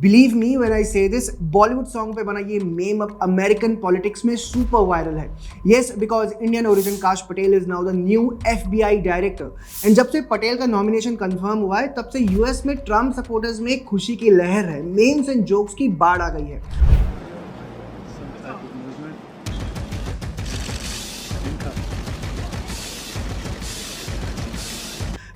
Believe me when I से this, Bollywood song पे बना ये मेम अब अमेरिकन पॉलिटिक्स में सुपर वायरल है। येस, बिकॉज इंडियन ओरिजिन काश Patel is now the new FBI director. And जब से पटेल का नॉमिनेशन कंफर्म हुआ है तब से यूएस में ट्रम्प सपोर्टर्स में एक खुशी की लहर है। मेम्स एंड जोक्स की बाढ़ आ गई है।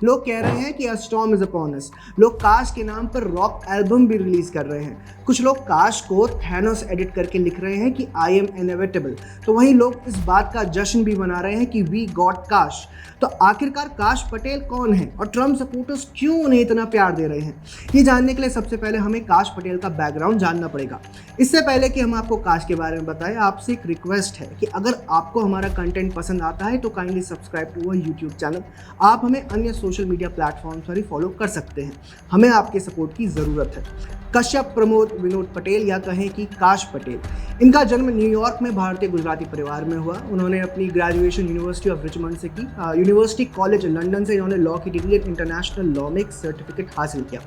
लोग कह रहे हैं कि अ स्टॉर्म इज अपॉन अस। लोग काश के नाम पर रॉक एल्बम भी रिलीज कर रहे हैं। कुछ लोग काश को थैनोस एडिट करके लिख रहे हैं कि आई एम इनएविटेबल। तो वहीं लोग इस बात का जश्न भी मना रहे हैं कि वी गॉट काश। तो आखिरकार काश पटेल कौन है और ट्रम्प सपोर्टर्स क्यों उन्हें इतना प्यार दे रहे हैं, ये जानने के लिए सबसे पहले हमें काश पटेल का बैकग्राउंड जानना पड़ेगा। इससे पहले कि हम आपको काश के बारे में बताएं, आपसे एक रिक्वेस्ट है कि अगर आपको हमारा कंटेंट पसंद आता है तो kindly subscribe to our YouTube channel. आप हमें अन्य सोशल मीडिया प्लेटफॉर्म पर ही फॉलो कर सकते हैं। हमें आपके सपोर्ट की ज़रूरत है। कश्यप प्रमोद विनोद पटेल, या कहें कि काश पटेल, इनका जन्म न्यूयॉर्क में भारतीय गुजराती परिवार में हुआ। उन्होंने अपनी ग्रेजुएशन यूनिवर्सिटी ऑफ रिचमंड से की। यूनिवर्सिटी कॉलेज लंदन से इन्होंने लॉ की डिग्री और इंटरनेशनल लॉ में एक सर्टिफिकेट हासिल किया।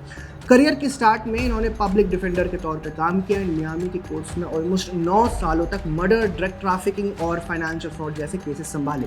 करियर के स्टार्ट में इन्होंने पब्लिक डिफेंडर के तौर पर काम किया। मियामी के कोर्ट्स में ऑलमोस्ट 9 सालों तक मर्डर, ड्रग ट्रैफिकिंग और फाइनेंशियल फ्रॉड जैसे केसेस संभाले।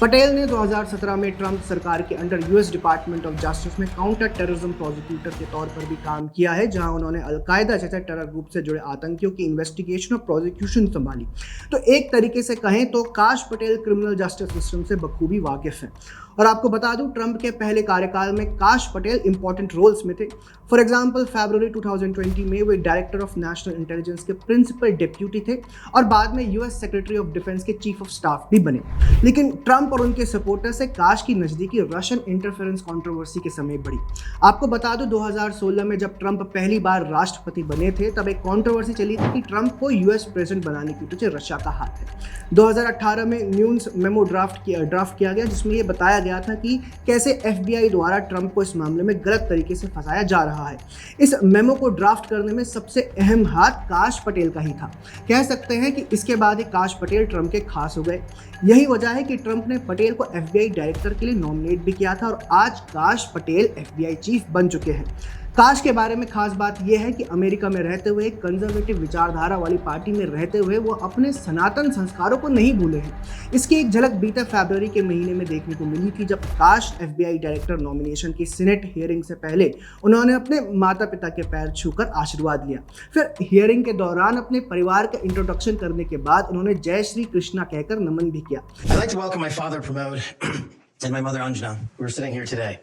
पटेल ने 2017 में ट्रम्प सरकार के under US department of justice में काउंटर टेररिज्म प्रोसिक्यूटर के तौर पर भी काम किया है, जहां उन्होंने अलकायदा जैसे टेरर ग्रुप से जुड़े आतंकियों की इन्वेस्टिगेशन और प्रोसिक्यूशन संभाली। तो एक तरीके से कहें तो काश पटेल क्रिमिनल जस्टिस सिस्टम से बखूबी वाकिफ हैं। और आपको बता दूं, ट्रम्प के पहले कार्यकाल में काश पटेल इंपॉर्टेंट रोल्स में थे। फॉर एग्जाम्पल, फरवरी 2020 में वे डायरेक्टर ऑफ नेशनल इंटेलिजेंस के प्रिंसिपल डिप्यूटी थे और बाद में यूएस सेक्रेटरी ऑफ डिफेंस के चीफ ऑफ स्टाफ भी बने। लेकिन ट्रम्प और उनके सपोर्टर से काश की नज़दीकी रशियन इंटरफेरेंस कंट्रोवर्सी के समय बढ़ी। आपको बता दो, 2016 में जब ट्रम्प पहली बार राष्ट्रपति बने थे तब एक कंट्रोवर्सी चली थी कि ट्रम्प को यूएस प्रेसिडेंट बनाने के पीछे रशिया का हाथ है। 2018 में न्यूज़ मेमो ड्राफ्ट किया गया, जिसमें यह बताया गया था कि कैसे FBI द्वारा ट्रम्प को इस मामले में गलत तरीके से फंसाया जा रहा है। इस मेमो को ड्राफ्ट करने में सबसे अहम हाथ काश पटेल का ही था। कह सकते हैं कि इसके बाद ही काश पटेल ट्रम्प के खास हो गए। यही वजह है कि ट्रम्प ने पटेल को FBI डायरेक्टर के लिए नॉमिनेट भी किया था और आज काश पटेल FBI चीफ बन चुके हैं। काश के बारे में खास बात यह है कि अमेरिका में रहते हुए, कंजर्वेटिव विचारधारा वाली पार्टी में रहते हुए वो अपने सनातन संस्कारों को नहीं भूले हैं। इसकी एक झलक बीते फरवरी के महीने में देखने को मिली थी, जब काश FBI डायरेक्टर नॉमिनेशन की सीनेट हियरिंग से पहले उन्होंने अपने माता पिता के पैर छूकर आशीर्वाद लिया। फिर हियरिंग के दौरान अपने परिवार का इंट्रोडक्शन करने के बाद उन्होंने जय श्री कृष्णा कहकर नमन भी किया। I'd like to welcome my father Pramod and my mother Anjana, who are sitting here today.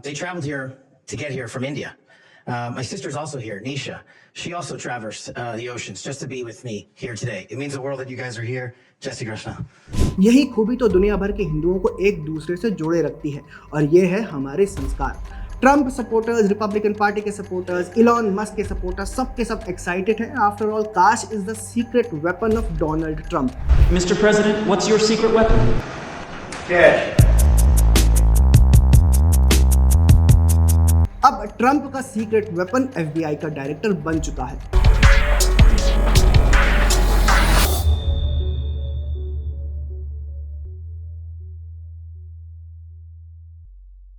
They traveled here to get here from India. My sister's also here, Nisha. She also traversed the oceans just to be with me here today. It means the world that you guys are here. Jai Shri Krishna. यही खूबी तो दुनिया भर के हिंदुओं को एक दूसरे से जोड़े रखती है और ये है हमारे संस्कार। ट्रम्प सपोर्टर्स, रिपब्लिकन पार्टी के सपोर्टर्स, इलॉन मस्क के सपोर्टर्स, सब के सब एक्साइटेड हैं। आफ्टर ऑल, काश is the secret weapon of Donald Trump. Mr. President, what's your secret weapon? Cash. अब ट्रम्प का सीक्रेट वेपन FBI का डायरेक्टर बन चुका है।